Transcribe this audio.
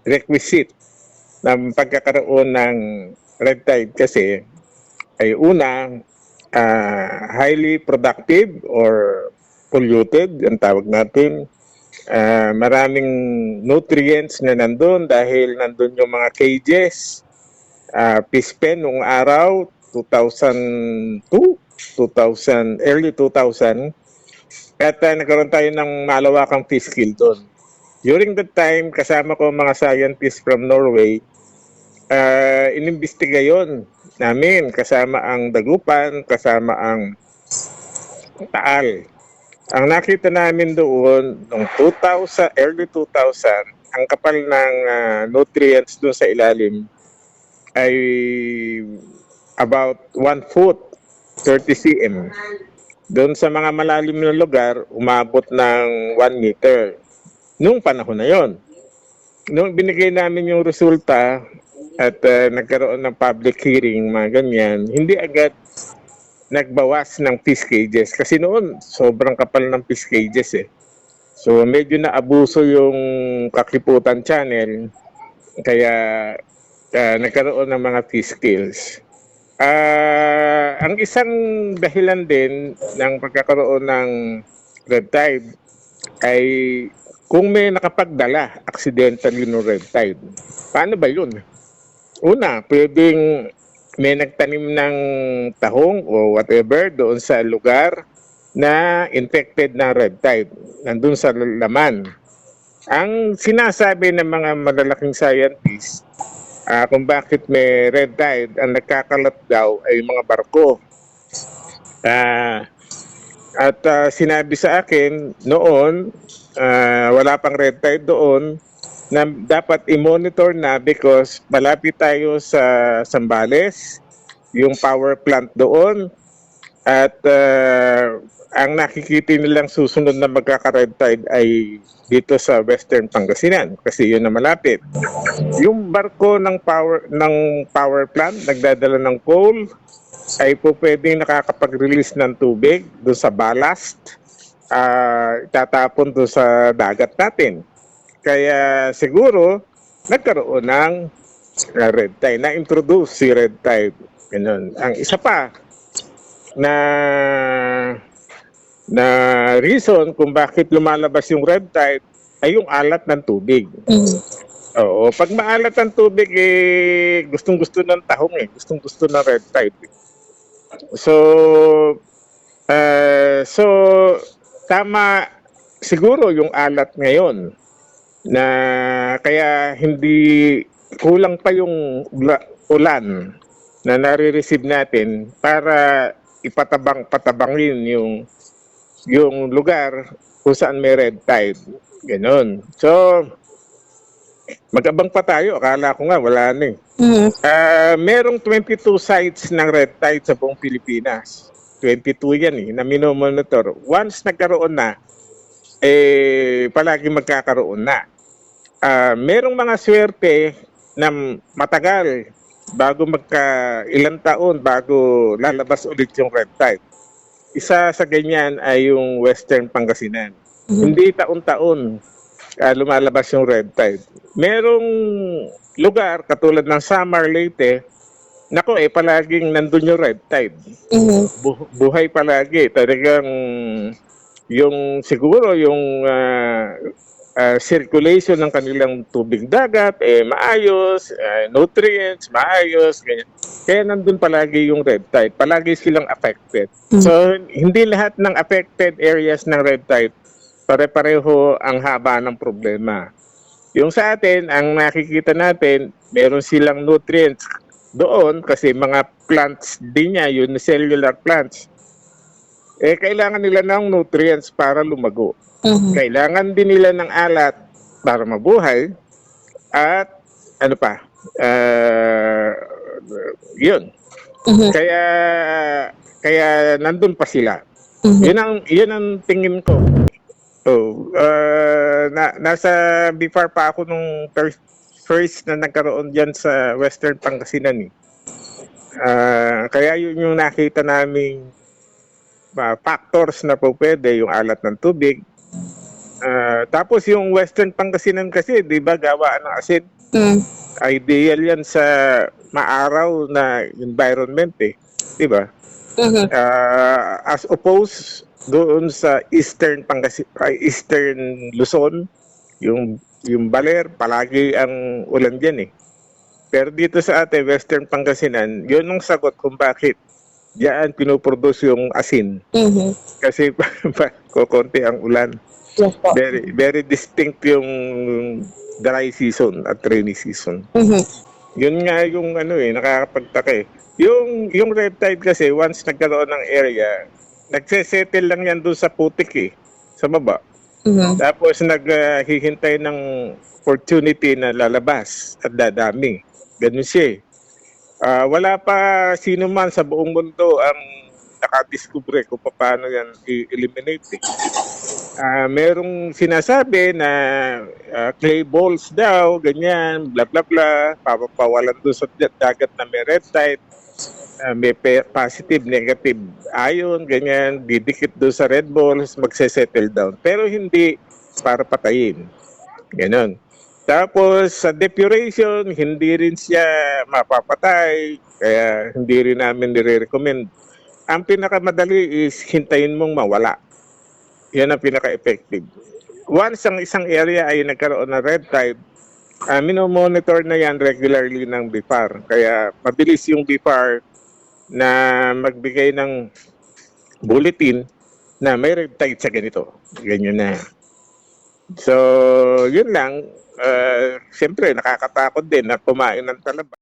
requisite ng pagkakaroon ng red tide kasi ay una, highly productive or polluted, ang tawag natin. Maraming nutrients na nandun dahil nandun yung mga cages, fish pen noong araw, 2002, 2000, early 2000, at nagkaroon tayo ng malawakang fish kill doon. During that time, kasama ko mga scientists from Norway, inimbestiga yon namin, kasama ang Dagupan, kasama ang Taal. Ang nakita namin doon, noong 2000, early 2000, ang kapal ng nutrients doon sa ilalim ay about 1 foot, 30 cm. Doon sa mga malalim na lugar, umabot ng 1 meter. Noong panahon na yon. Noong binigay namin yung resulta at nagkaroon ng public hearing, mga ganyan, hindi agad nagbawas ng fish cages. Kasi noon, sobrang kapal ng fish cages eh. So medyo naabuso yung Kakiputan Channel, kaya nagkaroon ng mga fish kills. Ang isang dahilan din ng pagkakaroon ng red tide ay kung may nakapagdala accidentally ng red tide. Paano ba yun? Una, pwedeng may nagtanim ng tahong o whatever doon sa lugar na infected na red tide. Nandun sa laman. Ang sinasabi ng mga malalaking scientists, kung bakit may red tide, ang nagkakalat daw ay mga barko. At sinabi sa akin noon, wala pang red tide doon, na dapat i-monitor na because malapit tayo sa Zambales, yung power plant doon, at ang nakikita nilang susunod na magkaka-red tide ay dito sa Western Pangasinan kasi yun na malapit. Yung barko ng power plant nagdadala ng coal ay po pwedeng nakakapag-release ng tubig doon sa ballast, itatapon doon sa dagat natin. Kaya siguro nagkaroon ng red tide, na-introduce si red tide. Ganun. Ang isa pa na reason kung bakit lumalabas yung red tide ay yung alat ng tubig. Oo, pag maalat ang tubig, gustong-gusto ng tahong gustong-gusto ng red tide. So tama siguro yung alat ngayon na kaya hindi kulang pa yung ulan na nare-receive natin para patabangin yung lugar kung saan may red tide. Ganon. So, mag-abang pa tayo. Akala ko nga wala na merong 22 sites ng red tide sa buong Pilipinas. 22 yan na minomonitor. Once nagkaroon na, palagi magkakaroon na. Merong mga swerte na matagal bago ilang taon bago lalabas ulit yung red tide. Isa sa ganyan ay yung Western Pangasinan. Hindi taon-taon lumalabas yung red tide. Merong lugar katulad ng Samar, Leyte, palaging nandun yung red tide. Buhay palagi. Talagang siguro yung circulation ng kanilang tubig dagat maayos, nutrients maayos, ganyan. Kaya nandun palagi yung red tide, palagi silang affected. So hindi lahat ng affected areas ng red tide pare-pareho ang haba ng problema. Yung sa atin, ang nakikita natin, meron silang nutrients doon kasi mga plants din niya, unicellular plants. Kailangan nila ng nutrients para lumago. Kailangan din nila ng alat para mabuhay at yun. Kaya nandun pa sila. Yun ang tingin ko. Nasa BIFAR pa ako nung first na nagkaroon diyan sa Western Pangasinan. Kaya yun yung nakita naming factors na po pwede, yung alat ng tubig, Tapos yung Western Pangasinan kasi, di ba, gawa ng asin. Mm. Ideal yan sa maaraw na environment eh. Di ba? Mhm. As opposed doon sa Eastern Luzon, yung Baler, palagi ang ulan diyan eh. Pero dito sa atin, Western Pangasinan, yun ang sagot kung bakit diyan pinuproduce yung asin. Mhm. Kasi kukonti ang ulan. Yes po. Very, very distinct yung dry season at rainy season. Mhm. Yun nga yung nakakapagtaka eh. Yung red tide kasi, once nagkaroon ng area, nagsesettle lang yan doon sa putik eh, sa baba. Mhm. Tapos naghihintay ng opportunity na lalabas at dadami. Ganun siya eh. Wala pa sino man sa buong mundo ang nakadiskubre kung paano yan i-eliminate eh. Merong sinasabi na clay balls daw, ganyan, bla bla bla, papawalan doon sa dagat na may red tide, may positive, negative ion, ganyan, didikit doon sa red balls, magse-settle down. Pero hindi para patayin. Ganon. Tapos sa depuration, hindi rin siya mapapatay, kaya hindi rin namin nire-recommend. Ang pinakamadali is hintayin mong mawala. Yan ang pinaka-effective. Once ang isang area ay nagkaroon ng red tide, minomonitor na yan regularly ng BIFAR. Kaya mabilis yung BIFAR na magbigay ng bulletin na may red tide sa ganito. Ganyan na. So, yun lang. Siyempre, nakakatakot din na kumain ng talaba.